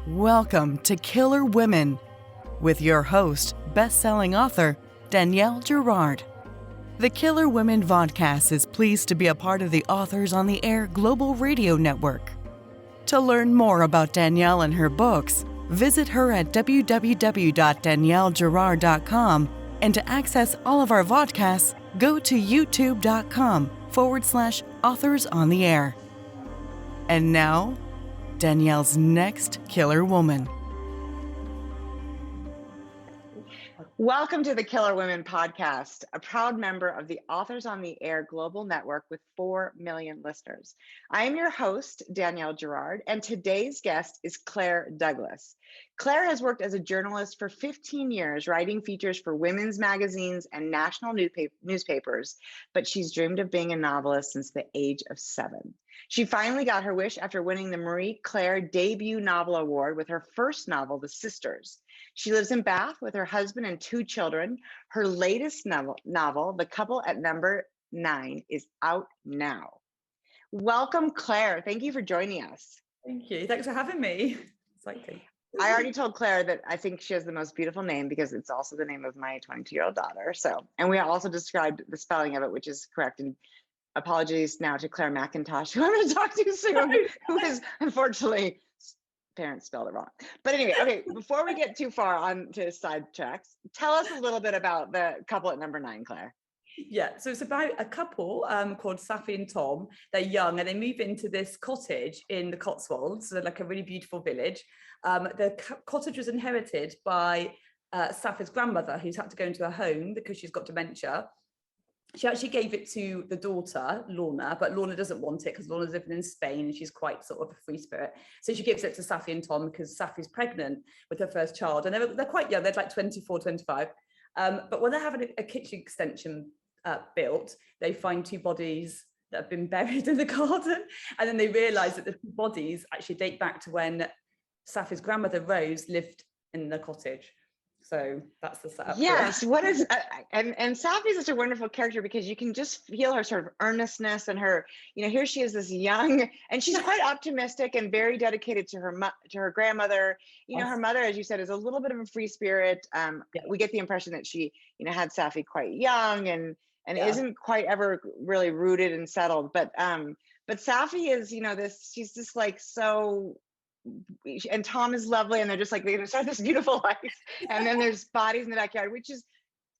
Welcome to Killer Women with your host, best-selling author, Danielle Girard. The Killer Women Vodcast is pleased to be a part of the Authors on the Air Global Radio Network. To learn more about Danielle and her books, visit her at www.daniellegirard.com, and to access all of our vodcasts, go to youtube.com/Authors on the Air. And now, Danielle's next killer woman. Welcome to the Killer Women Podcast, a proud member of the Authors on the Air Global Network with 4 million listeners. I am your host, Danielle Girard, and today's guest is Claire Douglas. Claire has worked as a journalist for 15 years, writing features for women's magazines and national newspapers, but she's dreamed of being a novelist since the age of 7. She finally got her wish after winning the Marie Claire Debut Novel Award with her first novel, The Sisters. She lives in Bath with her husband and 2 children. Her latest novel, The Couple at Number 9, is out now. Welcome, Claire. Thank you for joining us. Thank you. Thanks for having me. Exciting. I already told Claire that I think she has the most beautiful name because it's also the name of my 22-year-old daughter. And we also described the spelling of it, which is correct. And apologies now to Claire McIntosh, who I'm going to talk to soon, who is unfortunately, parents spelled it wrong. But anyway, okay, before we get too far on to sidetracks, tell us a little bit about The Couple at Number 9, Claire. Yeah, so it's about a couple called Safi and Tom. They're young and they move into this cottage in the Cotswolds, so like a really beautiful village. The cottage was inherited by Safi's grandmother, who's had to go into a home because she's got dementia. She actually gave it to the daughter, Lorna, but Lorna doesn't want it because Lorna's living in Spain and she's quite sort of a free spirit. So she gives it to Safi and Tom because Safi's pregnant with her first child. And they're quite young, they're like 24, 25. But when they're having a kitchen extension built, they find 2 bodies that have been buried in the garden. And then they realise that the 2 bodies actually date back to when Safi's grandmother, Rose, lived in the cottage. So that's the setup. Yes, what is and Safi is such a wonderful character because you can just feel her sort of earnestness and her, here she is, this young, and she's quite optimistic and very dedicated to her grandmother. Her mother, as you said, is a little bit of a free spirit. We get the impression that she, had Safi quite young and isn't quite ever really rooted and settled. But Safi is, she's just like so. And Tom is lovely, and they're just like, they're gonna start this beautiful life, and then there's bodies in the backyard, which is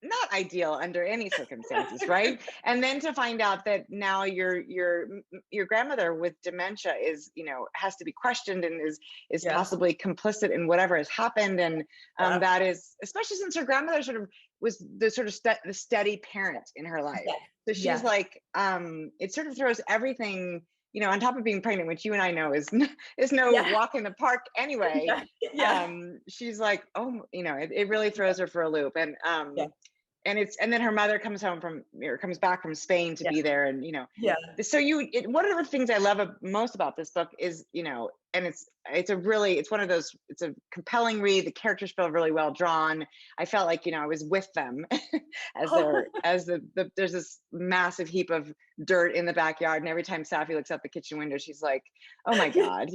not ideal under any circumstances, right? And then to find out that now your grandmother with dementia is, has to be questioned and is possibly complicit in whatever has happened, and that is, especially since her grandmother sort of was the sort of the steady parent in her life. So she's like, it sort of throws everything. On top of being pregnant, which you and I know is no walk in the park anyway. She's like, it really throws her for a loop. And and then her mother comes back from Spain to be there, and So one of the things I love most about this book is and it's a compelling read. The characters feel really well drawn. I felt like I was with them as there's this massive heap of dirt in the backyard, and every time Safi looks out the kitchen window, she's like, oh my God,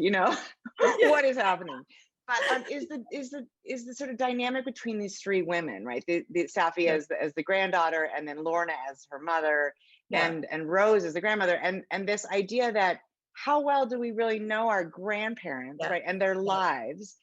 what is happening? But is the sort of dynamic between these 3 women, right? The Safi as the granddaughter, and then Lorna as her mother, and Rose as the grandmother, and this idea that how well do we really know our grandparents, right, and their lives,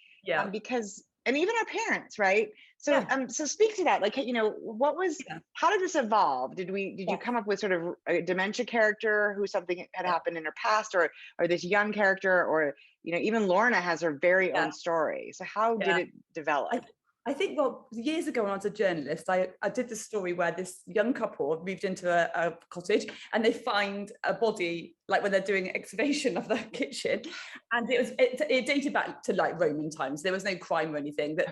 because and even our parents, right? So so speak to that, like what was how did this evolve? Did you come up with sort of a dementia character who something had happened in her past, or this young character, or even Lorna has her very own story. So how did it develop? I think, years ago when I was a journalist, I did this story where this young couple moved into a cottage and they find a body, like when they're doing an excavation of the kitchen, and it dated back to like Roman times. There was no crime or anything, but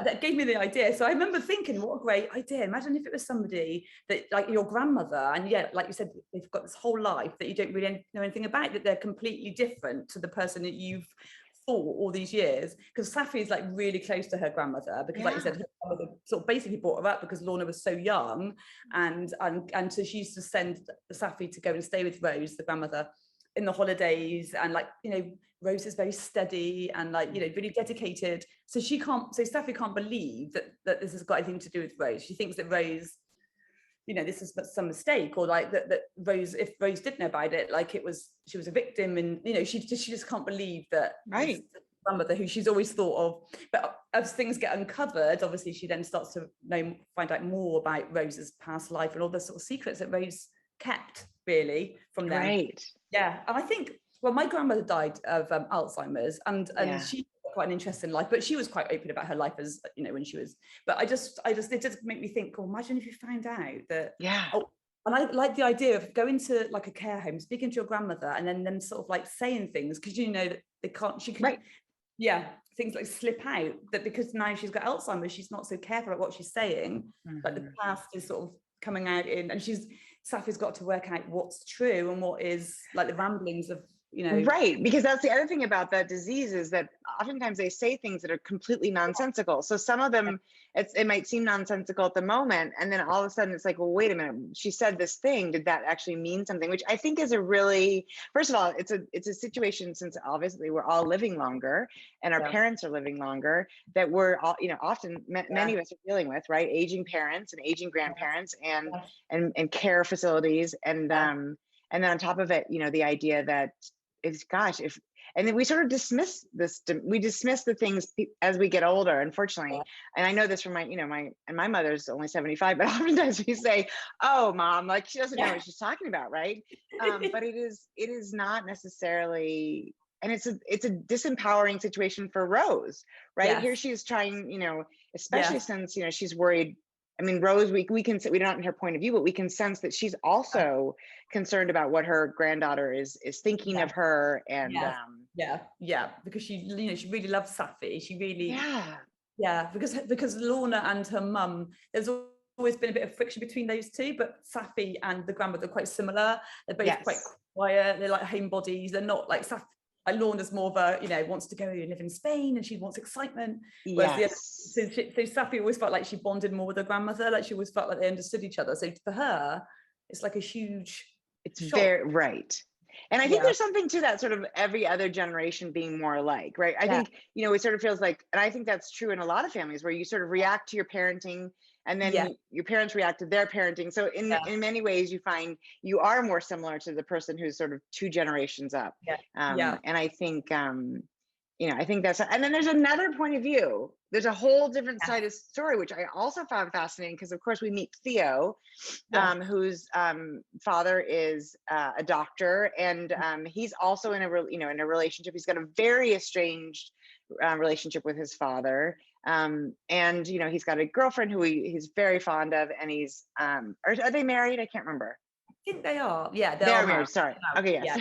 that gave me the idea. So I remember thinking, what a great idea. Imagine if it was somebody that, like your grandmother, and like you said, they've got this whole life that you don't really know anything about, that they're completely different to the person that you've all these years, because Safi is like really close to her grandmother, because like you said, her grandmother sort of basically brought her up because Lorna was so young, and so she used to send Safi to go and stay with Rose, the grandmother, in the holidays, and like, you know, Rose is very steady and like, you know, really dedicated. So Safi can't believe that this has got anything to do with Rose. She thinks that Rose, you know, this is some mistake, or like that Rose, if Rose didn't know about it, like she was a victim, and you know, she just can't believe that grandmother who she's always thought of. But as things get uncovered, obviously she then starts to find out more about Rose's past life and all the sort of secrets that Rose kept really from them. Right. Yeah, and I think, well, my grandmother died of Alzheimer's, and she had quite an interesting life, but she was quite open about her life, as you know, when she was. But it just made me think, oh, imagine if you found out that. Yeah. Oh, and I like the idea of going to like a care home, speaking to your grandmother, and then them sort of like saying things, because you know that they can't. She can. Right. Yeah, things like slip out, that because now she's got Alzheimer's, she's not so careful about what she's saying. Like the past is sort of coming out in, and Safi's got to work out what's true and what is like the ramblings of, you know. Right, because that's the other thing about that disease, is that oftentimes they say things that are completely nonsensical. So some of them, it might seem nonsensical at the moment, and then all of a sudden it's like, well, wait a minute, she said this thing, did that actually mean something? Which I think is a really, first of all, it's a situation, since obviously we're all living longer and our parents are living longer, that we're all, you know, often many of us are dealing with, right, aging parents and aging grandparents and care facilities, and then on top of it, you know, the idea that and then we sort of dismiss the things as we get older, unfortunately. And I know this from my mother's only 75, but oftentimes we say, oh, mom, like she doesn't know what she's talking about, right? But it is not necessarily, and it's a disempowering situation for Rose, right? Here she is trying, you know, especially since, you know, she's worried. I mean, Rose, we don't know her point of view, but we can sense that she's also concerned about what her granddaughter is thinking of her, and because she, you know, she really loves Safi. She really, because Lorna and her mum, there's always been a bit of friction between those two, but Safi and the grandmother are quite similar. They're both quite quiet. They're like homebodies. They're not like Safi. Lorna's more of a, you know, wants to go and live in Spain, and she wants excitement. Whereas so Safi always felt like she bonded more with her grandmother. Like she always felt like they understood each other. So for her, it's like a huge. It's very right. And I think there's something to that, sort of every other generation being more alike, right? I think, you know, it sort of feels like, and I think that's true in a lot of families, where you sort of react to your parenting, and then your parents react to their parenting. So in many ways, you find you are more similar to the person who's sort of 2 generations up. And I think, you know, I think that's, and then there's another point of view. There's a whole different side of the story, which I also found fascinating, because of course we meet Theo, whose father is a doctor, and he's also in a relationship. He's got a very estranged relationship with his father, and you know, he's got a girlfriend who he's very fond of, and he's are they married? I can't remember. I think they are. Yeah, they are married. Sorry. Okay. Yes.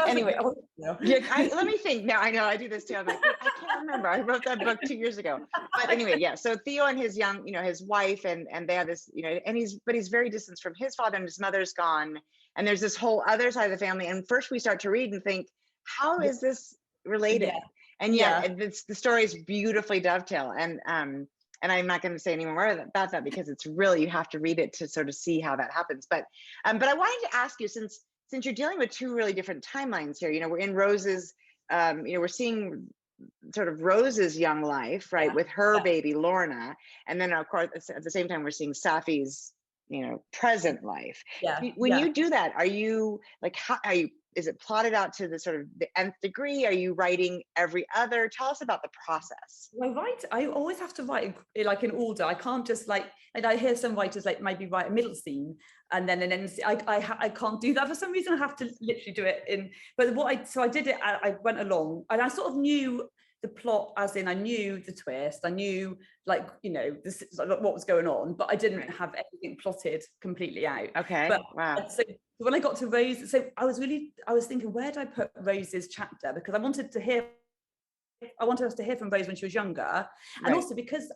Anyway, let me think. Now I know I do this too. I'm like, I can't remember. I wrote that book 2 years ago. But anyway, so Theo and his young, you know, his wife, and they have this, you know, and he's very distant from his father, and his mother's gone, and there's this whole other side of the family. And first we start to read and think, how is this related? And the stories beautifully dovetail. And I'm not going to say any more about that, because it's really, you have to read it to sort of see how that happens. But I wanted to ask you, since you're dealing with 2 really different timelines here, you know, we're in Rose's, you know, we're seeing sort of Rose's young life, right, with her baby Lorna, and then of course at the same time we're seeing Safi's, you know, present life. When you do that, are you like, how are you? Is it plotted out to the sort of the nth degree? Are you writing every other? Tell us about the process. I always have to write like in order. I can't just like, and I hear some writers like maybe write a middle scene and then an end scene. I can't do that for some reason. I have to literally do it in. But I did it. I went along, and I sort of knew the plot, as in I knew the twist. I knew, like, you know, this like, what was going on, but I didn't have everything plotted completely out. Okay. But, wow. So when I got to Rose, so I was thinking, where did I put Rose's chapter? Because I wanted us to hear from Rose when she was younger, and also because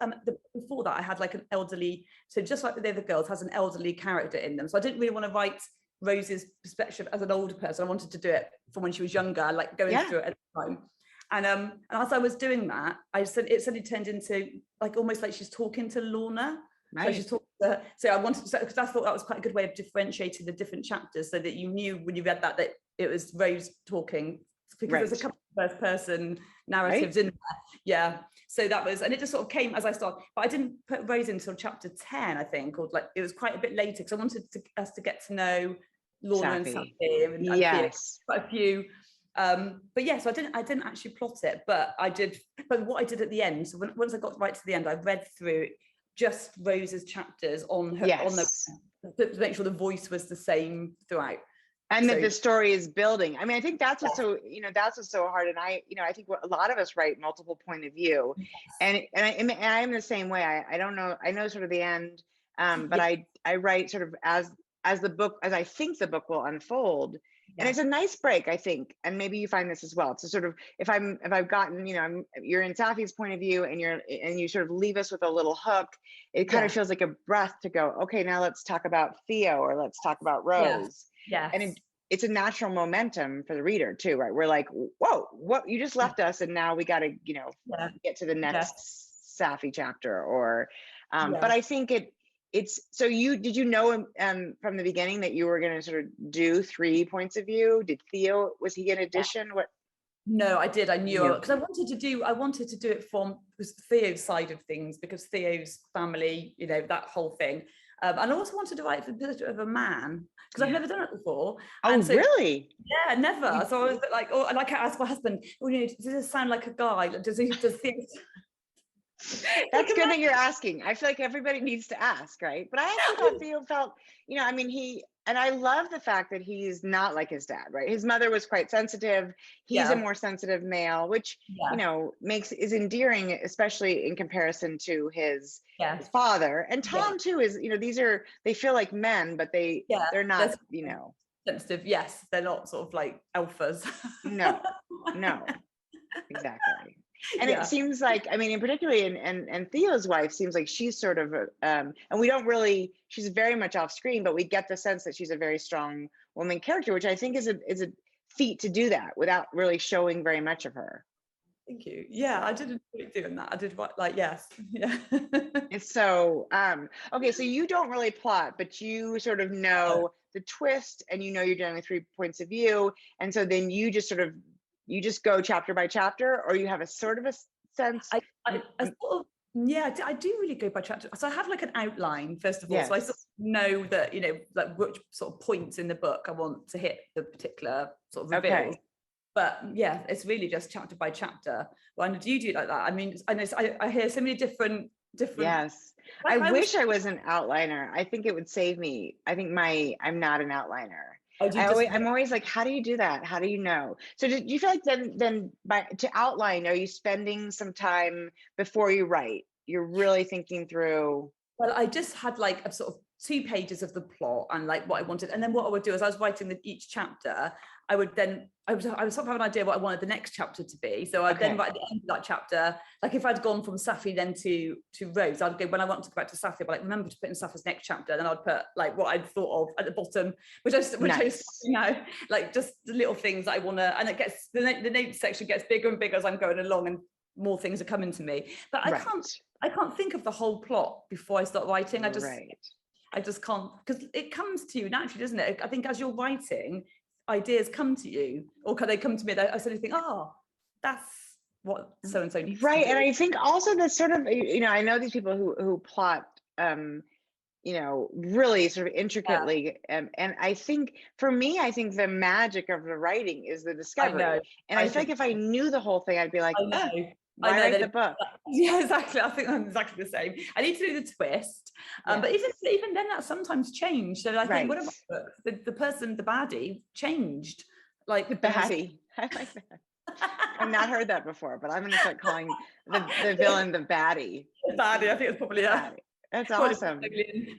before that I had like an elderly, so just like the other girls, has an elderly character in them. So I didn't really want to write Rose's perspective as an older person. I wanted to do it from when she was younger, like going through it at the time. And as I was doing that, it suddenly turned into like almost like she's talking to Lorna. Right. So she's talking So I wanted to, because I thought that was quite a good way of differentiating the different chapters, so that you knew when you read that it was Rose talking, because there's a couple of first person narratives in there. Yeah. So that was, and it just sort of came as I started, but I didn't put Rose until chapter 10, I think, or like it was quite a bit later, because I wanted us to get to know Lorna and Safi and yes, quite a few. But yeah, so I didn't actually plot it, but what I did at the end, so once I got right to the end, I read through just Rose's chapters on her, to make sure the voice was the same throughout. And that the story is building. I mean, I think that's what's so, that's what's so hard. And I think a lot of us write multiple point of view, and I'm the same way. I don't know. I know sort of the end, but I write sort of as I think the book will unfold. And it's a nice break, I think. And maybe you find this as well. So sort of, if I've gotten, you're in Safi's point of view, and you sort of leave us with a little hook, it kind of feels like a breath to go, okay, now let's talk about Theo, or let's talk about Rose. Yeah. And it's a natural momentum for the reader too, right? We're like, whoa, what, you just left us, and now we got to, get to the next Safi chapter, or, but I think it's, so did you know from the beginning that you were going to sort of do 3 points of view? Did Theo, was he an addition? What? No, I did. I knew, because I wanted to do it from Theo's side of things, because Theo's family, that whole thing. And I also wanted to write for the portrait of a man, because I've never done it before. Oh, and so, really? Yeah, never. So I was like, I asked my husband, does this sound like a guy? Does Theo? That's good that you're asking. I feel like everybody needs to ask, right? But I actually thought Theo felt, I mean, and I love the fact that he's not like his dad, right? His mother was quite sensitive. He's a more sensitive male, which, is endearing, especially in comparison to his father. And Tom too is, they feel like men, but they're not, sensitive. Yes. They're not sort of like alphas. No, exactly. And it seems like, I mean, in particularly, and Theo's wife seems like she's sort of, and we don't really, she's very much off screen, but we get the sense that she's a very strong woman character, which I think is a feat to do that without really showing very much of her. Thank you. Yeah, I didn't really doing that. I did yes. Yeah. It's so, okay, so you don't really plot, but you sort of know the twist, and you're doing with 3 points of view. And so then you just sort of, you just go chapter by chapter, or you have a sort of a sense? I do really go by chapter. So I have like an outline, first of all. So I sort of know that, like which sort of points in the book I want to hit the particular sort of reveals. Okay. But yeah, it's really just chapter by chapter. Well, and do you do it like that? I mean, I hear so many different. Yes. I wish I was an outliner. I think it would save me. I think I'm not an outliner. I'm always like, how do you do that? How do you know? So do you feel like then to outline, are you spending some time before you write? You're really thinking through? Well, I just had like a sort of 2 pages of the plot and like what I wanted. And then what I would do is I was writing each chapter, I would sort of have an idea what I wanted the next chapter to be. So I'd then write at the end of that chapter, like if I'd gone from Safi then to Rose, I'd go, when I want to go back to Safi, I'd like, remember to put in Safi's next chapter. Then I'd put like what I'd thought of at the bottom, which I like just the little things that I want to, and it gets, the notes section gets bigger and bigger as I'm going along, and more things are coming to me. But I can't think of the whole plot before I start writing. I just can't, because it comes to you naturally, doesn't it? I think as you're writing, ideas come to you, or can they come to me that I suddenly think, that's what so and so needs to do. And I think also that sort of, I know these people who plot really sort of intricately, and I think for me, I think the magic of the writing is the discovery. And I feel like if I knew the whole thing, I'd be like, why write the book? Yeah, exactly. I think I'm exactly the same. I need to do the twist, but even then, that sometimes changed. So I think, what about the person, the baddie, changed? Like the baddie. I like that. I've not heard that before, but I'm going to start calling the villain the baddie. The baddie. I think it's probably That's awesome.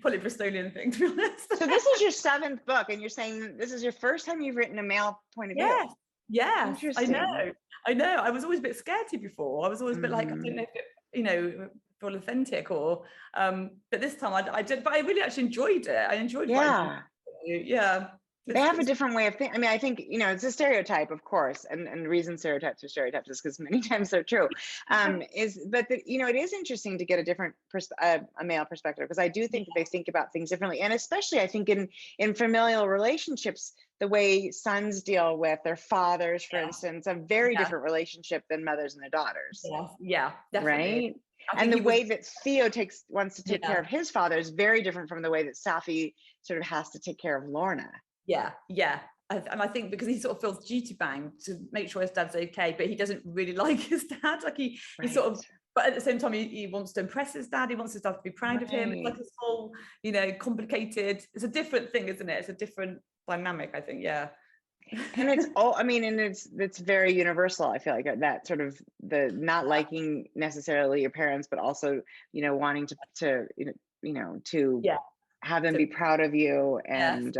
Polybristolian thing, to be honest. So this is your 7th book, and you're saying this is your first time you've written a male point of view. Yeah, I know. I was always a bit scaredy before. I was always a bit like, I don't know if it, feel authentic or, but this time I did. But I really actually enjoyed it. I enjoyed. Yeah. They have a different way of thinking. I mean, I think, it's a stereotype, of course, and the reason stereotypes are stereotypes is because many times they're true. It is interesting to get a different a male perspective, because I do think that they think about things differently, and especially I think in familial relationships, the way sons deal with their fathers, for instance, a very different relationship than mothers and their daughters. Yeah, definitely. Right. And the way that Theo wants to take care of his father is very different from the way that Safi sort of has to take care of Lorna. Yeah. And I think because he sort of feels duty bound to make sure his dad's okay, but he doesn't really like his dad. Like he sort of, but at the same time, he wants to impress his dad. He wants his dad to be proud of him. It's like this whole, complicated. It's a different thing, isn't it? It's a different dynamic, I think. Yeah. And it's very universal. I feel like that sort of the not liking necessarily your parents, but also, wanting to have them be proud of you. And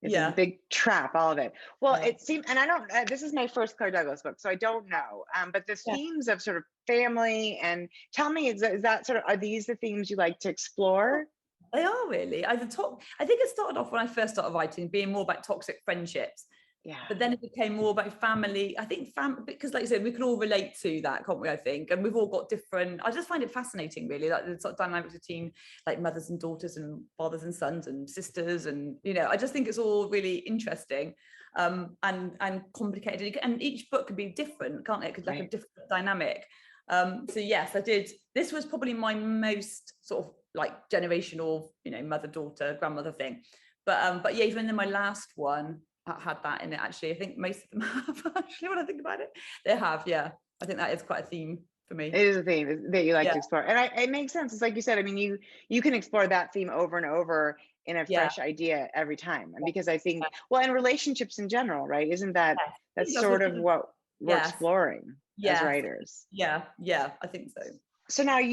it's a big trap, all of it. Well, it seems, and I don't, this is my first Claire Douglas book, so I don't know, but the themes of sort of family, and tell me, is that sort of, are these the themes you like to explore? They are really. I think it started off when I first started writing, being more about toxic friendships. Yeah. But then it became more about family. I think because like you said, we can all relate to that, can't we? I think, and we've all got different. I just find it fascinating, really, like the sort of dynamics between like mothers and daughters, and fathers and sons, and sisters, and I just think it's all really interesting, and complicated. And each book can be different, can't it? Because like a different dynamic. So yes, I did. This was probably my most sort of like generational, mother daughter grandmother thing. But yeah, even in my last one, I had that in it, actually. I think most of them have, actually, when I think about it. They have, yeah. I think that is quite a theme for me. It is a theme that you like to explore. And it makes sense. It's like you said, I mean, you can explore that theme over and over in a fresh idea every time. And because I think, well, and relationships in general, right? Isn't that's sort of what we're exploring as writers? Yeah, I think so. So now in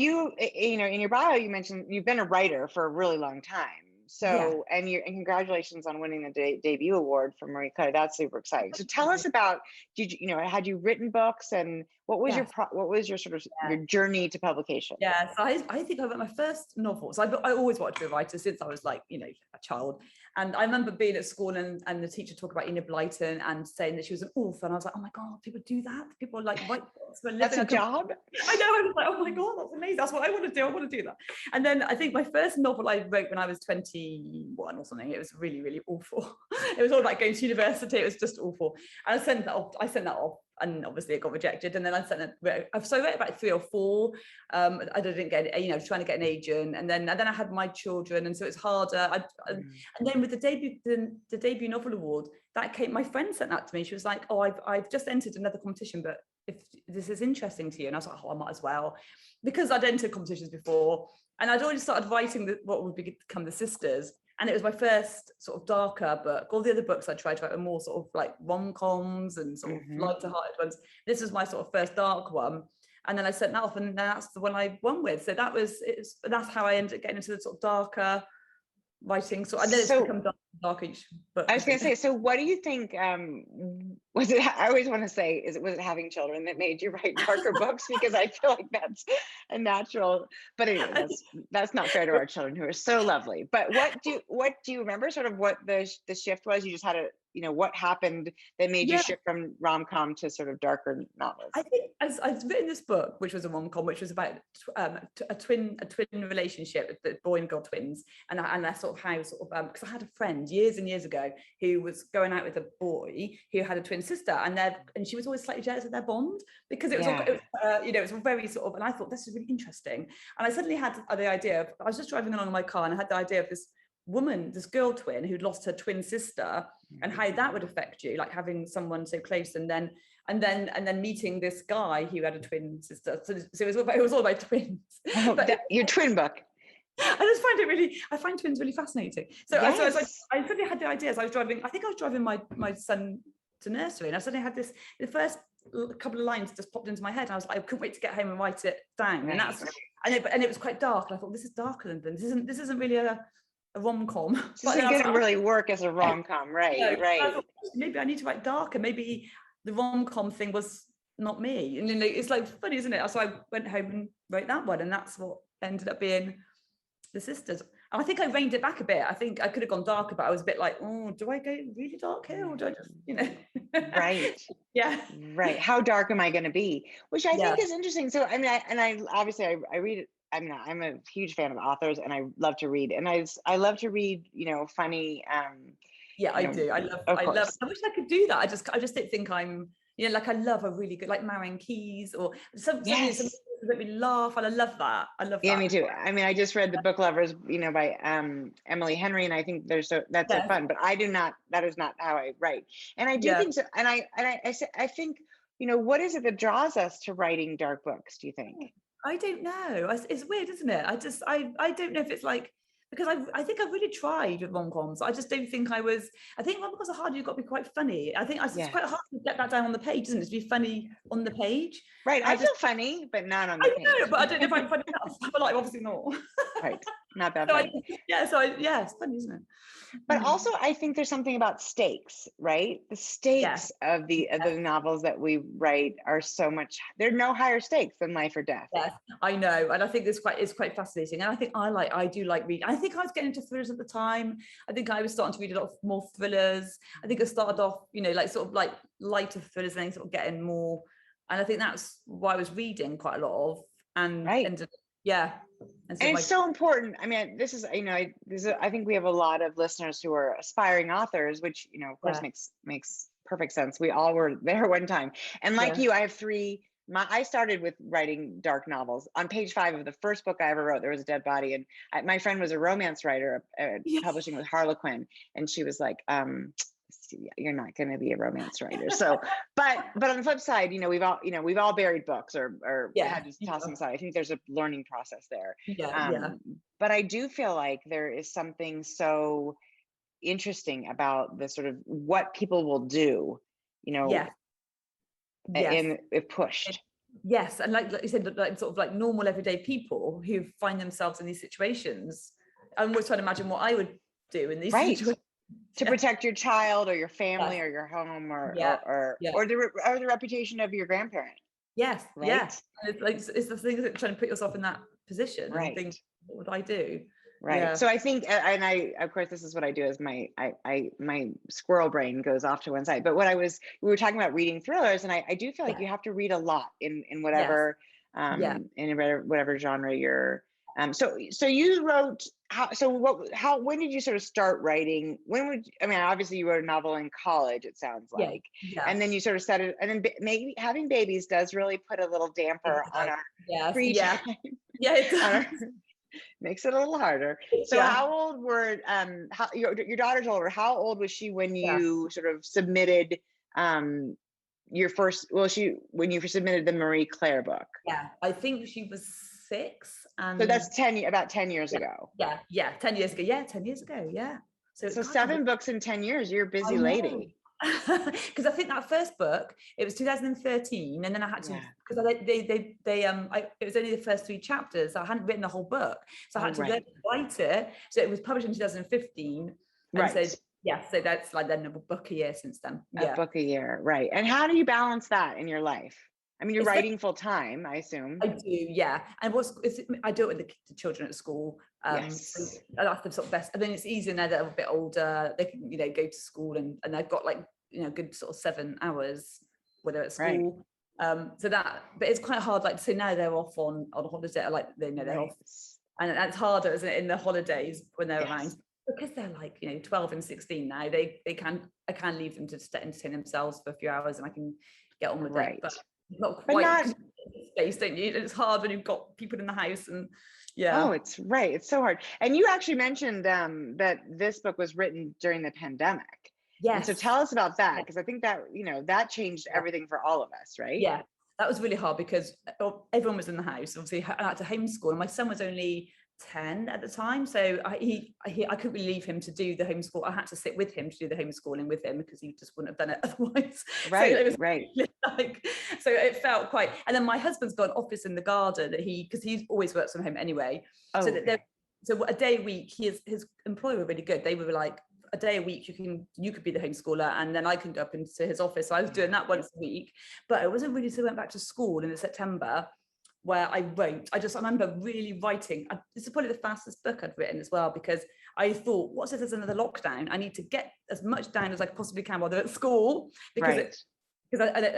your bio, you mentioned you've been a writer for a really long time. So, and congratulations on winning the debut award from Marie Claire. That's super exciting. So tell us about, had you written books, and what was your sort of your journey to publication? Yeah, so I think I wrote my first novel. So I always wanted to be a writer since I was like, a child. And I remember being at school and the teacher talked about Enid Blyton and saying that she was an author. And I was like, oh my God, people do that? People like write books for a living? That's a job? I know. I was like, oh my God, that's amazing. That's what I want to do. I want to do that. And then I think my first novel I wrote when I was 21 or something, it was really, really awful. It was all about going to university. It was just awful. And I sent that off. And obviously it got rejected. And then I wrote about 3 or 4. I didn't get, trying to get an agent. And then I had my children. And so it's harder. And then with the debut novel award, that came, my friend sent that to me. She was like, oh, I've just entered another competition, but if this is interesting to you. And I was like, oh, I might as well. Because I'd entered competitions before. And I'd already started writing what would become The Sisters. And it was my first sort of darker book. All the other books I tried to write were more sort of like rom-coms and sort of lighter-hearted ones. This was my sort of first dark one. And then I sent that off, and that's the one I won with. So that's how I ended up getting into the sort of darker writing. So and then it's become darker each book. I was going to say, so what do you think, was it, I always want to say, was it having children that made you write darker books? Because I feel like that's a natural, but anyway, that's not fair to our children who are so lovely. But what do you remember sort of what the shift was? You just had what happened that made you shift from rom-com to sort of darker novels? I think I've written this book, which was a rom-com, which was about a twin relationship, the boy and girl twins, and that's sort of how because I had a friend years and years ago who was going out with a boy who had a twin sister, and she was always slightly jealous of their bond because it was very sort of, and I thought this is really interesting, and I suddenly had the idea of, I was just driving along in my car and I had the idea of this woman, this girl twin who'd lost her twin sister, and how that would affect you, like having someone so close, and then meeting this guy who had a twin sister. So it was all about twins. Your twin book. I find twins really fascinating. So I suddenly had the ideas. I think I was driving my son to nursery, and I suddenly had the first couple of lines just popped into my head, and I was like, I couldn't wait to get home and write it down. Right. And it was quite dark, and I thought, this is darker than this isn't really a rom-com. It didn't really work as a rom-com, right? No, right. I thought, maybe I need to write darker. Maybe the rom-com thing was not me. And it's like funny, isn't it? So I went home and wrote that one, and that's what ended up being The Sisters. I think I reined it back a bit. I think I could have gone darker, but I was a bit like, oh, do I go really dark here, or do I just, Right. Yeah. Right. How dark am I going to be? Which I Yeah. think is interesting. So, I mean, I obviously I read it. I mean, I'm a huge fan of authors, and I love to read, and I love to read, funny, Yeah, I do. of I love, course. I wish I could do that. I just don't think I'm, like I love a really good, like Marion Keyes or some Yes. that we laugh. And I love that. I love Yeah, that. me too. I mean, I just read The Book Lovers, by Emily Henry, and I think that's so Yes. fun. But that is not how I write. And I do Yeah. think so. And I think, what is it that draws us to writing dark books, do you think? I don't know. It's weird, isn't it? I don't know if it's like, because I think I've really tried with rom-coms. I just don't think I think rom-coms are hard. You've got to be quite funny. I think it's Yeah. quite hard to get that down on the page, isn't it? To be funny on the page. Right. I feel funny, but not on the I page. know, but I don't know if I'm funny enough. But like, obviously not. Right. Not that So funny. it's funny, isn't it? But also, I think there's something about stakes, right? The stakes of the novels that we write are so much. There are no higher stakes than life or death. Yes, I know, and I think it's quite fascinating. And I think I do like reading. I think I was getting into thrillers at the time. I think I was starting to read a lot more thrillers. I think I started off, like sort of like lighter thrillers, and then sort of getting more. And I think that's why I was reading quite a lot of. And Right. And it's so important. I mean, this is, I think we have a lot of listeners who are aspiring authors, which, of course makes perfect sense. We all were there one time. And like you, I have three. I started with writing dark novels. On page 5 of the first book I ever wrote, there was a dead body. And my friend was a romance writer, publishing with Harlequin. And she was like, you're not going to be a romance writer. So, but on the flip side, we've all buried books or had to toss them aside. I think there's a learning process there. But I do feel like there is something so interesting about the sort of what people will do, if pushed. Yes, and like you said, like sort of like normal everyday people who find themselves in these situations. I'm always trying to imagine what I would do in these situations. To protect your child or your family or your home or the reputation of your grandparent. Yes, right. It's the thing that trying to put yourself in that position and think, what would I do? Right. Yeah. So I think, and I, of course, this is what I do is my squirrel brain goes off to one side. But we were talking about reading thrillers, and I do feel like you have to read a lot in whatever, in whatever genre you're. So you wrote, when did you sort of start writing? Obviously you wrote a novel in college, it sounds like, and then you sort of set it, and then maybe having babies does really put a little damper on our free time. Yeah, it does. Makes it a little harder. So how old were your daughter's older? How old was she when you sort of submitted your first? When you submitted the Marie Claire book? Yeah, I think she was 6. And so that's about 10 years ago. 10 years ago. Yeah, 10 years ago. Yeah. So 7 books in 10 years. You're a busy lady. Because I think that first book, it was 2013, and then I had to, because it was only the first 3 chapters, so I hadn't written the whole book, so I had to then write it. So it was published in 2015, and so that's like then a book a year since then. A book a year, right? And how do you balance that in your life? I mean, you're writing full time, I assume. I do, yeah. And I do it with the children at school. So that's the sort of best. I mean, it's easier now that they're a bit older. They can, go to school and they've got like, good sort of 7 hours when they're at school. But it's quite hard. Like, so now they're off on holiday, like they're off, and that's harder, isn't it, in the holidays when they're around, because they're like 12 and 16 now. I can leave them to entertain themselves for a few hours, and I can get on with it. But not quite space, don't you? It's hard when you've got people in the house, and it's so hard. And you actually mentioned that this book was written during the pandemic. And so tell us about that, because I think that that changed everything for all of us, right? Yeah, that was really hard because everyone was in the house. Obviously, I had to homeschool, and my son was only 10 at the time, so I couldn't really leave him to do the homeschool. I had to sit with him to do the homeschooling with him, because he just wouldn't have done it otherwise. So it felt quite. And then my husband's got an office in the garden because he always works from home anyway. So a day a week, his employer were really good. They were like, a day a week you could be the homeschooler, and then I can go up into his office. So I was doing that once a week, but it wasn't really till I went back to school in September where I wrote. I remember really writing. This is probably the fastest book I've written as well, because I thought, what's if there's another lockdown? I need to get as much down as I possibly can while they're at school, because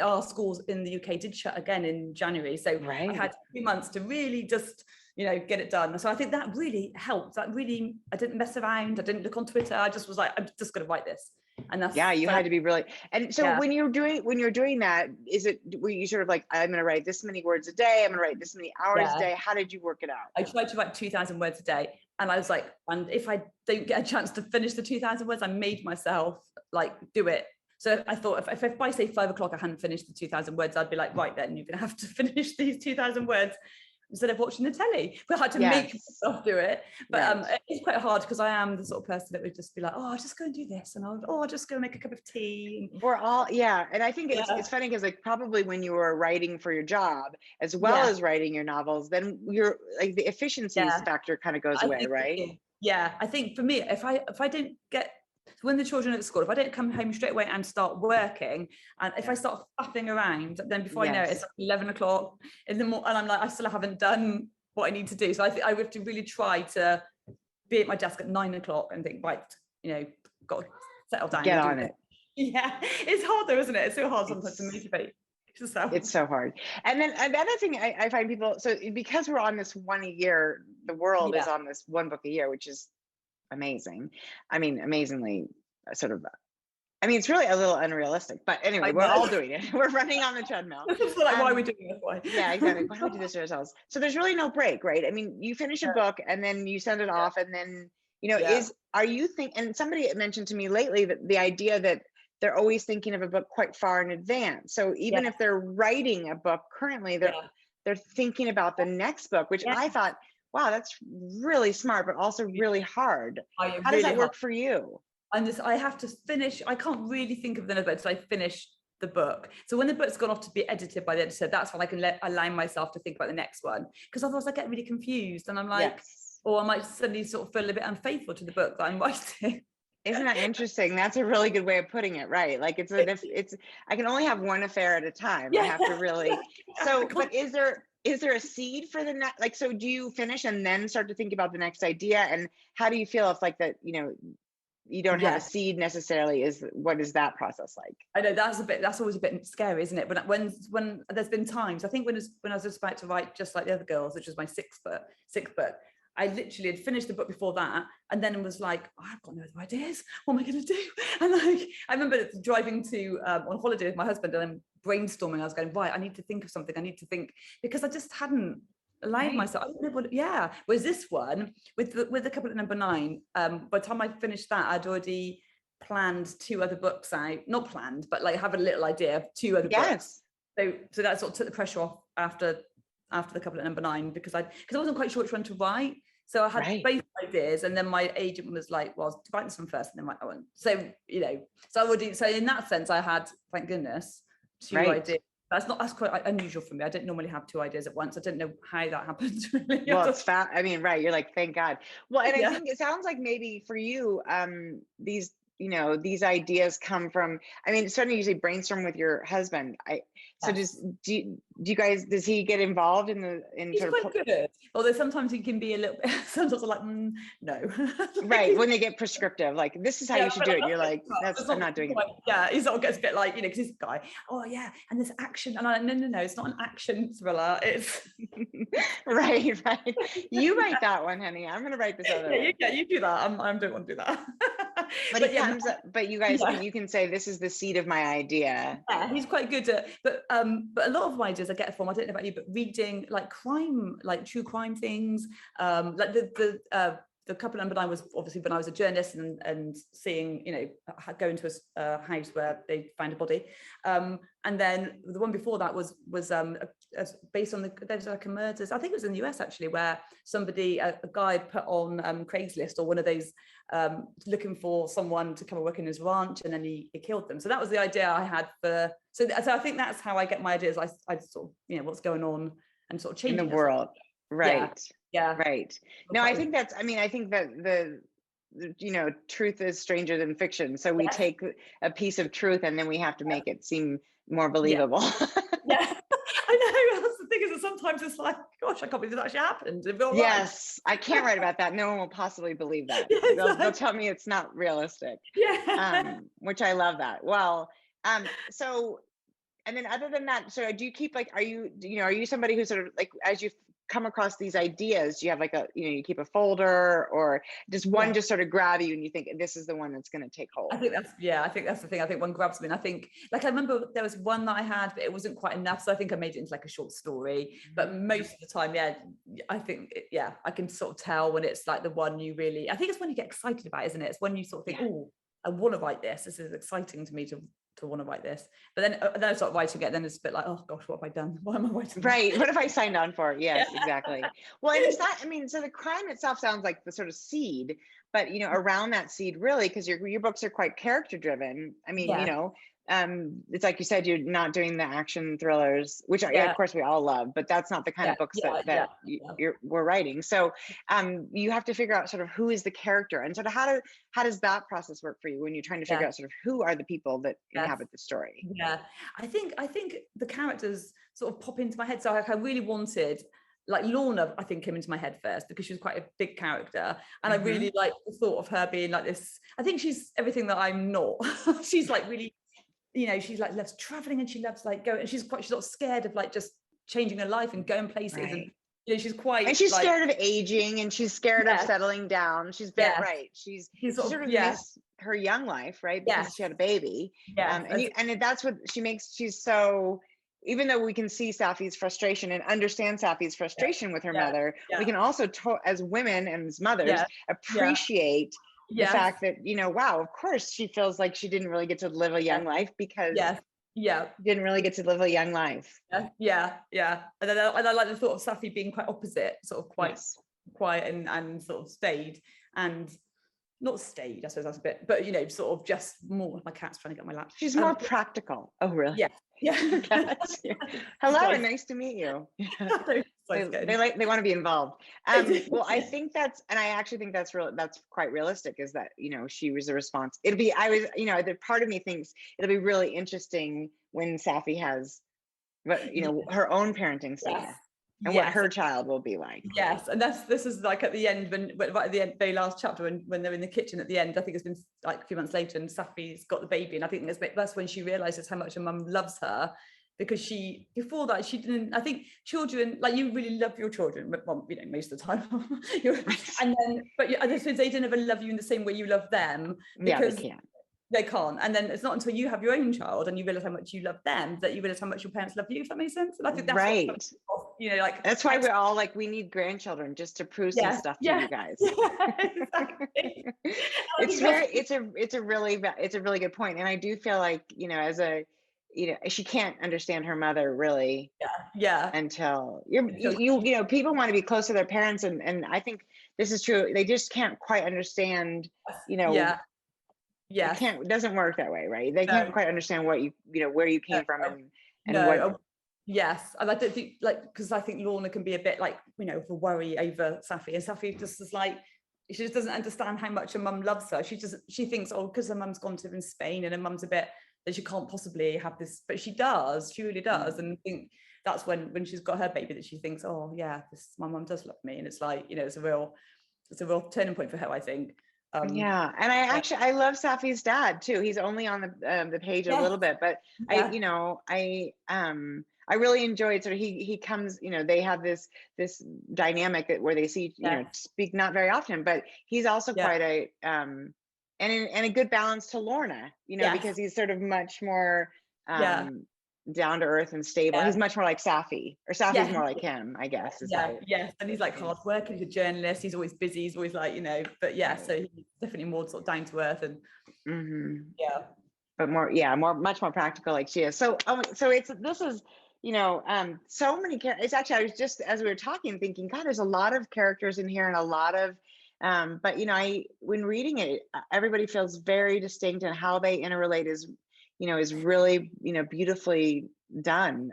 our schools in the UK did shut again in January. So I had 2 months to really just, get it done. So I think that really helped. I didn't mess around. I didn't look on Twitter. I just was like, I'm just going to write this. And that's, you had to be really, and so when you're doing that, were you sort of like, I'm going to write this many words a day, I'm going to write this many hours a day? How did you work it out? I tried to write 2,000 words a day, and I was like, and if I don't get a chance to finish the 2,000 words, I made myself like do it. So I thought if by say 5 o'clock I hadn't finished the 2,000 words, I'd be like, right, then you're going to have to finish these 2,000 words instead of watching the telly. But I had to make myself do it. But it's quite hard, because I am the sort of person that would just be like, oh, I'll just go and do this, and I'll just go make a cup of tea. We're all, and I think it's funny, because like probably when you were writing for your job as well as writing your novels, then you're like the efficiency factor kind of goes away, right? I think for me, if I don't get, when the children are at school, if I don't come home straight away and start working, and if I start faffing around, then before I know it, it's like 11 o'clock in the morning, and I'm like, I still haven't done what I need to do. So I think I have to really try to be at my desk at 9 o'clock and think, right, got to settle down. Get on it. Yeah, it's hard though, isn't it? It's so hard sometimes to motivate yourself. It's so hard. And then another thing I find people, so because we're on this one a year, the world is on this one book a year, which is amazing. I mean, amazingly sort of, it's really a little unrealistic, but anyway, we're all doing it. We're running on the treadmill. It's like, why are we doing this? Why? Yeah, exactly. Why don't we do this to ourselves? So there's really no break, right? I mean, you finish a book and then you send it off, and then, are you and somebody mentioned to me lately that the idea that they're always thinking of a book quite far in advance. So even if they're writing a book currently, they're thinking about the next book, which I thought, wow, that's really smart, but also really hard. How does that work for you? I have to finish. I can't really think of the book until I finish the book. So when the book's gone off to be edited by the editor, that's when I can allow myself to think about the next one. Because otherwise I get really confused, and I'm like, or I might suddenly sort of feel a bit unfaithful to the book that I'm writing. Isn't that interesting? That's a really good way of putting it, right? Like it's I can only have one affair at a time. I have to really. So, but is there a seed for the next? Like, so do you finish and then start to think about the next idea? And how do you feel if like that? You don't have a seed necessarily. What is that process like? I know that's always a bit scary, isn't it? But when there's been times, I think when I was just about to write Just Like the Other Girls, which was my sixth book, I literally had finished the book before that, and then was like, I've got no other ideas. What am I going to do? And like, I remember driving to on holiday with my husband, and then brainstorming. I was going, right, I need to think of something. I need to think, because I just hadn't allowed myself. I don't know what. Whereas this one with the couple at number 9, by the time I finished that, I'd already planned 2 other books out. Not planned, but like have a little idea of 2 other books. So that sort of took the pressure off after the couple at number 9, because I wasn't quite sure which one to write. So I had both ideas, and then my agent was like, well, write this one first and then write that one. So, so in that sense, I had, thank goodness, 2 ideas. That's quite unusual for me. I don't normally have 2 ideas at once. I don't know how that happens, really. Well, it's you're like, thank God. Well, and I think it sounds like maybe for you, these ideas come from, certainly usually brainstorm with your husband. Does he get involved in He's quite good. Although sometimes he can be a little bit, sometimes I'm like, no. Right, when they get prescriptive, like, this is how you should do it. You're like, I'm not doing it. Yeah, he sort of gets a bit like, because he's a guy, and there's action. And I'm like, no, it's not an action thriller. It's... right. You write that one, honey. I'm going to write this other one. Yeah, you do that. I don't want to do that. But you guys, you can say, this is the seed of my idea. Yeah, he's quite good at, but a lot of my ideas I get from, I don't know about you, but reading like true crime things, like the couple number 9 was obviously when I was a journalist and seeing, going to a house where they found a body, and then the one before that was based on there's like a murders, I think it was in the US actually, where a guy put on Craigslist or one of those looking for someone to come and work in his ranch, and then he killed them. So that was the idea I had for. So I think that's how I get my ideas. I sort of what's going on and sort of changing in the world, right? Yeah. Right. No, I think that's. I think that the truth is stranger than fiction. So we take a piece of truth and then we have to make it seem more believable. Yeah. I know. That's the thing, is that sometimes it's like, gosh, I can't believe this actually happened in real life. Yes, I can't write about that. No one will possibly believe that. They'll tell me it's not realistic. Yeah. Which I love that. Well, so, and then other than that, so do you keep like, are you somebody who sort of like, as you come across these ideas, do you have like you keep a folder, or does one just sort of grab you and you think this is the one that's going to take hold? I think that's the thing. I think one grabs me, and I think, like, I remember there was one that I had, but it wasn't quite enough, so I think I made it into like a short story. But most of the time, I think I can sort of tell when it's like the one you really, I think it's when you get excited about, isn't it? It's when you sort of think, oh, I want to write this. This is exciting to me to want to write this. But then I start writing it, then it's a bit like, oh gosh, what have I done? Why am I writing right? What have I signed on for? Yes, exactly. Well, and it's not, I mean, so the crime itself sounds like the sort of seed, but around that seed, really, because your books are quite character driven. I mean, it's like you said, you're not doing the action thrillers, which of course we all love, but that's not the kind of books that we're writing. So you have to figure out sort of who is the character, and sort of how does that process work for you when you're trying to figure out sort of who are the people that inhabit the story? I think the characters sort of pop into my head. So like, I really wanted, like, Lorna, I think, came into my head first because she was quite a big character, and I really like the thought of her being like this. I think she's everything that I'm not. She's like really, she's like loves traveling, and she loves like going, and she's not scared of like just changing her life and going places. Right. And she's quite, and she's like, scared of aging, and she's scared of settling down. She's very right. She's sort of missed her young life, right? Because she had a baby. And that's what she makes. She's so, even though we can see Safi's frustration and understand Safi's frustration with her mother, we can also, as women and as mothers, appreciate the fact that, wow, of course she feels like she didn't really get to live a young life because didn't really get to live a young life. And then I like the thought of Safi being quite opposite, sort of quite quiet and sort of stayed, and not stayed, I suppose that's a bit, but sort of just more, my cat's trying to get my lap. She's more practical. Oh, really? Hello, and nice to meet you. They want to be involved. Well, I think I actually think that's quite realistic, is that she was a response. The part of me thinks it'll be really interesting when Safi has her own parenting style. And what her child will be like. Yes, and this is like at the end, right at the end, very last chapter, when they're in the kitchen at the end. I think it's been like a few months later, and Safi's got the baby, and I think that's when she realizes how much her mum loves her, because before that she didn't. I think children, like, you really love your children, well, most of the time, and then but I suppose they don't ever love you in the same way you love them, because they can't. And then it's not until you have your own child and you realize how much you love them that you realize how much your parents love you, if that makes sense. And I think that's right. Like, that's why we're all like, we need grandchildren just to prove some stuff to you guys. Exactly. It's a really good point. And I do feel like, she can't understand her mother really. Until people want to be close to their parents. And I think this is true. They just can't quite understand, it doesn't work that way, right? They can't quite understand what where you came from and what. Yes, and I don't think, like, because I think Lorna can be a bit like, of a worry over Safi, and Safi just is like, she just doesn't understand how much her mum loves her. She thinks, because her mum's gone to live in Spain and her mum's a bit that she can't possibly have this, but she really does. And I think that's when she's got her baby that she thinks, oh yeah, my mum does love me, and it's like, it's a real turning point for her, I think. And I love Safi's dad too. He's only on the page a little bit, but I really enjoyed sort of he comes, they have this dynamic where they see speak not very often, but he's also quite a and a good balance to Lorna, because he's sort of much more down to earth and stable. He's much more like Safi, or Safi's more like him, I guess. And he's like hard working. He's a journalist. He's always busy. He's always like, but so he's definitely more sort of down to earth and but much more practical, like she is. So this is so many characters. It's actually, I was just, as we were talking, thinking, God, there's a lot of characters in here and a lot of but when reading it, everybody feels very distinct, and how they interrelate is really, beautifully done.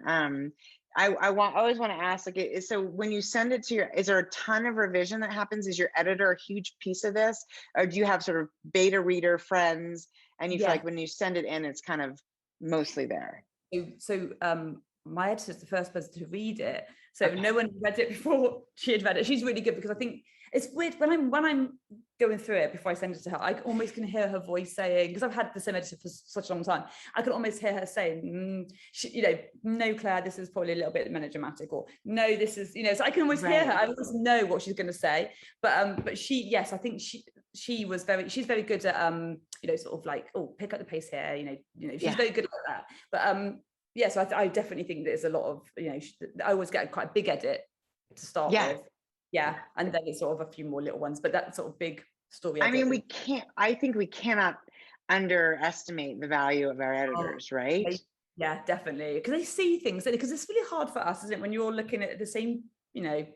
I always want to ask, like, so when you send it to is there a ton of revision that happens? Is your editor a huge piece of this, or do you have sort of beta reader friends, and you feel like when you send it in, it's kind of mostly there? So my editor's the first person to read it, so no one read it before she had read it. She's really good, because I think it's weird when I'm going through it before I send it to her, I almost can hear her voice saying, because I've had the same editor for such a long time, I can almost hear her saying, no, Claire, this is probably a little bit melodramatic, or no, this is, so I can almost hear her. I always know what she's going to say. But she, yes, I think she's very good at sort of like, oh, pick up the pace here, she's very good at that. But yeah, so I definitely think there's a lot of, I always get quite a big edit to start with. Yeah, and then it's sort of a few more little ones, but that sort of big story. I mean, I think we cannot underestimate the value of our editors, right? Yeah, definitely, because they see things, because it's really hard for us, isn't it, when you're looking at the same,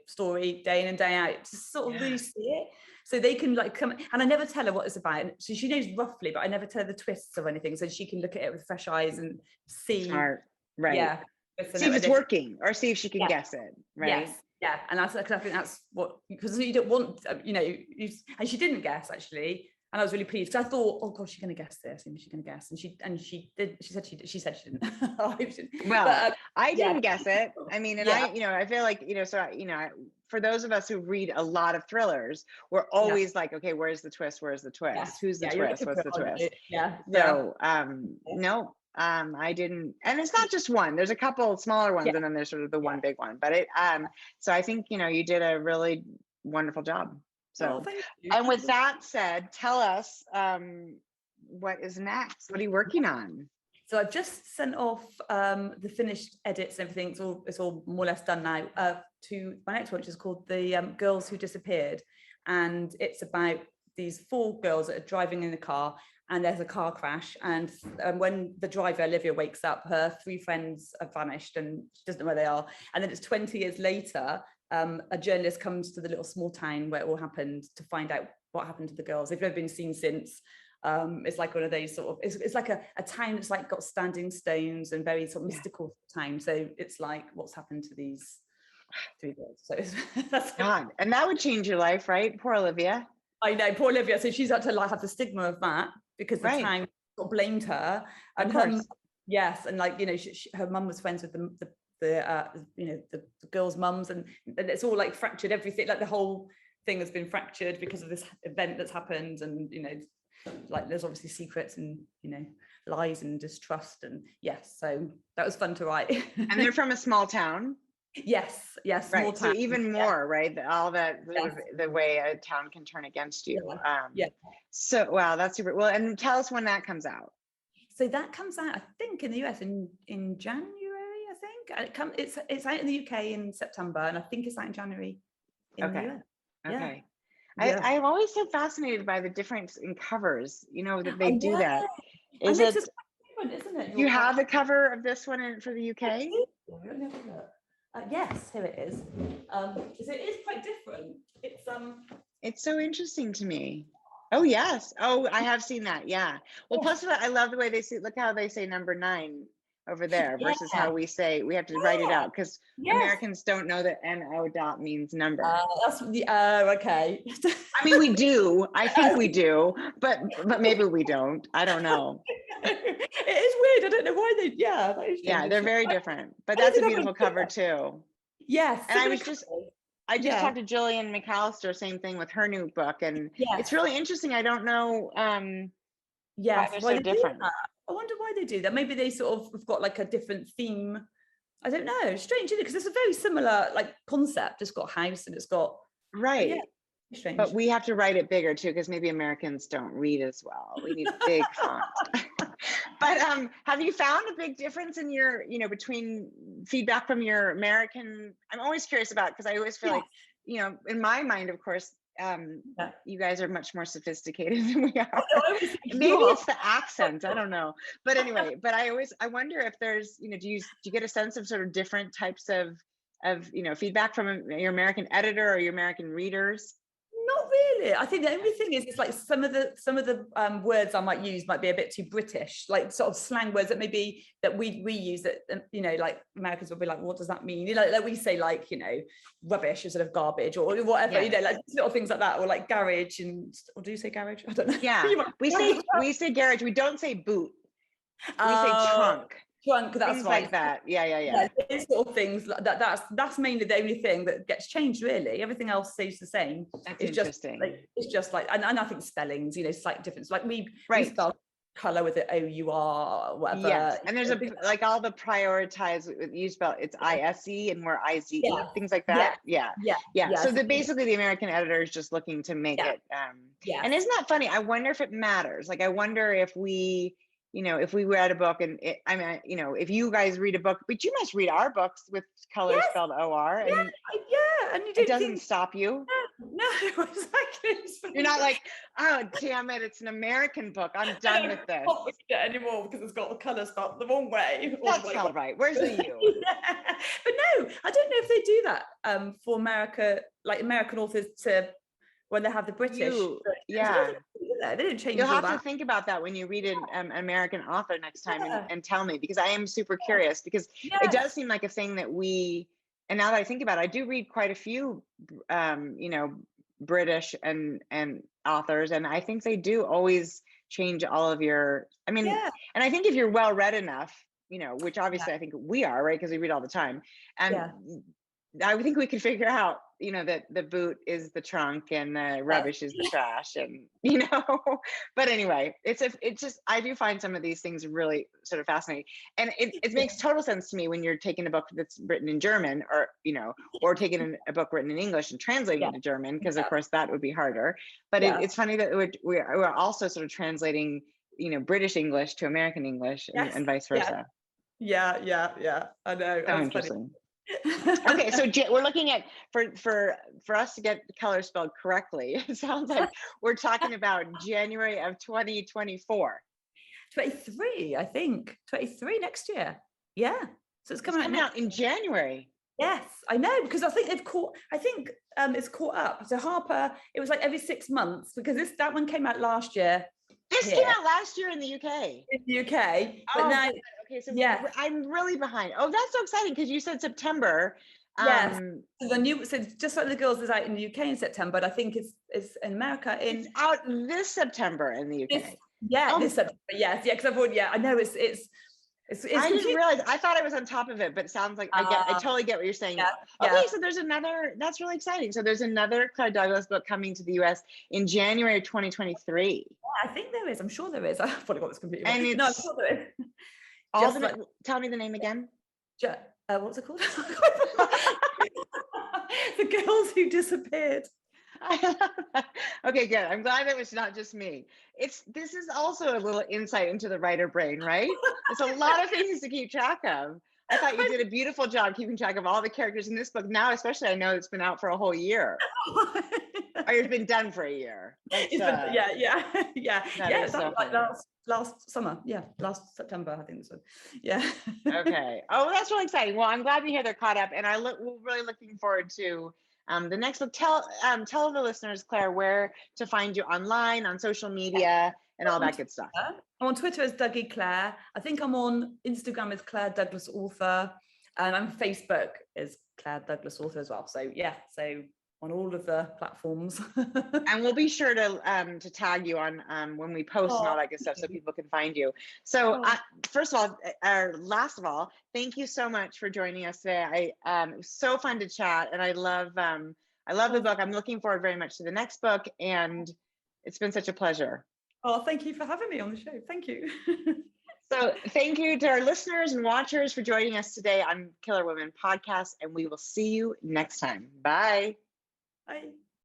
story day in and day out, to sort of really see it. So they can like come, and I never tell her what it's about, so she knows roughly, but I never tell her the twists or anything, so she can look at it with fresh eyes and see. Smart, right? Yeah, see if it's working, or see if she can guess it, right? Yes. Yeah, and I think that's what, because you don't want, and she didn't guess, actually, and I was really pleased, because I thought, oh God, she's going to guess this, and she's going to guess, and she did. She said she didn't. Well, but, I didn't guess it. I mean, and I feel like, for those of us who read a lot of thrillers, we're always like, okay, where's the twist? Where's the twist? Yes. Who's the twist? What's the twist? Yeah. So, no. I didn't, and it's not just one, there's a couple smaller ones, and then there's sort of the one big one, but so I think, you did a really wonderful job. So, and with that said, tell us, what is next? What are you working on? So I've just sent off the finished edits and everything. It's all more or less done now, to my next one, which is called The Girls Who Disappeared. And it's about these 4 girls that are driving in a car, and there's a car crash, and when the driver Olivia wakes up, her 3 friends have vanished and she doesn't know where they are. And then it's 20 years later, a journalist comes to the little small town where it all happened to find out what happened to the girls. They've never been seen since. It's like one of those sort of, it's like a town that's like got standing stones and very sort of mystical town. So it's like, what's happened to these 3 girls? So that's God, and that would change your life, right? Poor Olivia. I know, poor Olivia. So she's had to like have the stigma of that, because the town sort of blamed her. And her, yes, and like, her mum was friends with the girls' mums, and it's all like fractured. Everything, like the whole thing has been fractured because of this event that's happened, and like there's obviously secrets and lies and distrust, and yes, so that was fun to write. And they're from a small town. Yes, small right. town. So even more, right? All that, the way a town can turn against you. So wow, that's super. Well, and tell us when that comes out. So that comes out, I think, in the US in January. I think it's out in the UK in September, and I think it's out in January in the US. Okay. Yeah. I'm always so fascinated by the difference in covers. That they do that. Is it different, isn't it? You have the cover of this one for the UK? Yes, here it is. So it is quite different. It's so interesting to me. Oh yes. Oh, I have seen that. Yeah. Well, plus I love the way they say. Look how they say number 9 over there versus how we say. We have to write it out, because Americans don't know that NO dot means number. That's the okay. I mean, we do. I think we do, but maybe we don't. I don't know. It is weird. I don't know why they. Yeah, they're very different. But that's a beautiful cover too. Yes. And I just talked to Jillian McAllister. Same thing with her new book, and it's really interesting. I don't know. Why they're so different. I wonder why they do that. Maybe they sort of have got like a different theme. I don't know. Strange, isn't it? Because it's a very similar like concept. It's got a house and it's got strange. But we have to write it bigger too, because maybe Americans don't read as well. We need a big font. But have you found a big difference in your, between feedback from your American? I'm always curious about, because I always feel like, in my mind, of course, you guys are much more sophisticated than we are. Maybe it's the accent, I don't know, but anyway, but I wonder if there's, do you get a sense of sort of different types of feedback from your American editor or your American readers? Not really. I think the only thing is, it's like some of the words I might use might be a bit too British, like sort of slang words that maybe that we use that like Americans will be like, what does that mean? Like we say like rubbish instead of garbage or whatever. Like little things like that, or like garage or do you say garage? I don't know. Yeah, we say garage. We don't say boot. We say trunk. trunk, that's things right. like that. Yeah. Yeah, these sort of things that's mainly the only thing that gets changed, really. Everything else stays the same. That's It's interesting. just like, and I think spellings, slight difference. Like we spell color with the O-U-R, whatever. Yes, and there's like all the prioritized, you spell it's I-S-E and we're I-Z-E, things like that. Yeah. So basically the American editor is just looking to make it, and isn't that funny? I wonder if it matters. Like, I wonder if we, if we read a book and if you guys read a book, but you must read our books with color spelled O-R, and and you it doesn't stop you. No, exactly. You're not like, oh damn it, it's an American book, I'm done with this. I can't read it anymore because it's got the colour spelled the wrong way. That's spelled right. Where's the U? But no, I don't know if they do that for America, like American authors, to when they have the British. They didn't change. You'll have to think about that when you read an American author next time, and tell me, because I am super curious, because it does seem like a thing that we, and now that I think about it, I do read quite a few British and authors, and I think they do always change all of your, and I think if you're well read enough, which obviously I think we are, right, because we read all the time, and I think we could figure out, that the boot is the trunk and the rubbish is the trash, and but anyway, it's just, I do find some of these things really sort of fascinating, and it makes total sense to me when you're taking a book that's written in German, or taking a book written in English and translating it to German, because of course that would be harder. But it's funny that we're also sort of translating, British English to American English, and vice versa. Yeah. I know. So interesting. Okay, so we're looking at, for us to get the color spelled correctly, it sounds like we're talking about January of 2024. 23, I think. 23 next year. Yeah. So it's coming out in January. Yes, I know, because I think it's caught up. So Harper, it was like every 6 months, because that one came out last year. This came out last year in the UK. In the UK, but now, okay, so I'm really behind. Oh, that's so exciting, because you said September. Yes, so Just Like the Girls is out in the UK in September, but I think it's in America it's out this September in the UK. This September. Yes, because I've already. I know it's I didn't realize. I thought I was on top of it, but it sounds like I totally get what you're saying. Okay, so there's another. That's really exciting. So there's another Claire Douglas book coming to the US in January of 2023. I think there is. I'm sure there is. I've probably got this completely wrong. And no, I'm sure there is. Tell me the name again. What's it called? The Girls Who Disappeared. Okay, good. I'm glad it was not just me. This is also a little insight into the writer brain, right? There's a lot of things to keep track of. I thought you did a beautiful job keeping track of all the characters in this book. Now, especially, I know it's been out for a whole year. Or it's been done for a year. Yeah. That was like last summer. Yeah, last September, I think this one. Yeah. Okay. Oh, that's really exciting. Well, I'm glad to hear they're caught up, and we're really looking forward to the next book. Tell the listeners, Claire, where to find you online, on social media, and all that good stuff. I'm on Twitter as Dougie Claire. I think I'm on Instagram as Claire Douglas Author, and I'm Facebook as Claire Douglas Author as well. So so on all of the platforms. And we'll be sure to tag you on when we post and all that good stuff, so people can find you. So first of all, or last of all, thank you so much for joining us today. It was so fun to chat, and I love the book. I'm looking forward very much to the next book, and it's been such a pleasure. Oh, thank you for having me on the show. Thank you. So thank you to our listeners and watchers for joining us today on Killer Women Podcast, and we will see you next time. Bye. Bye.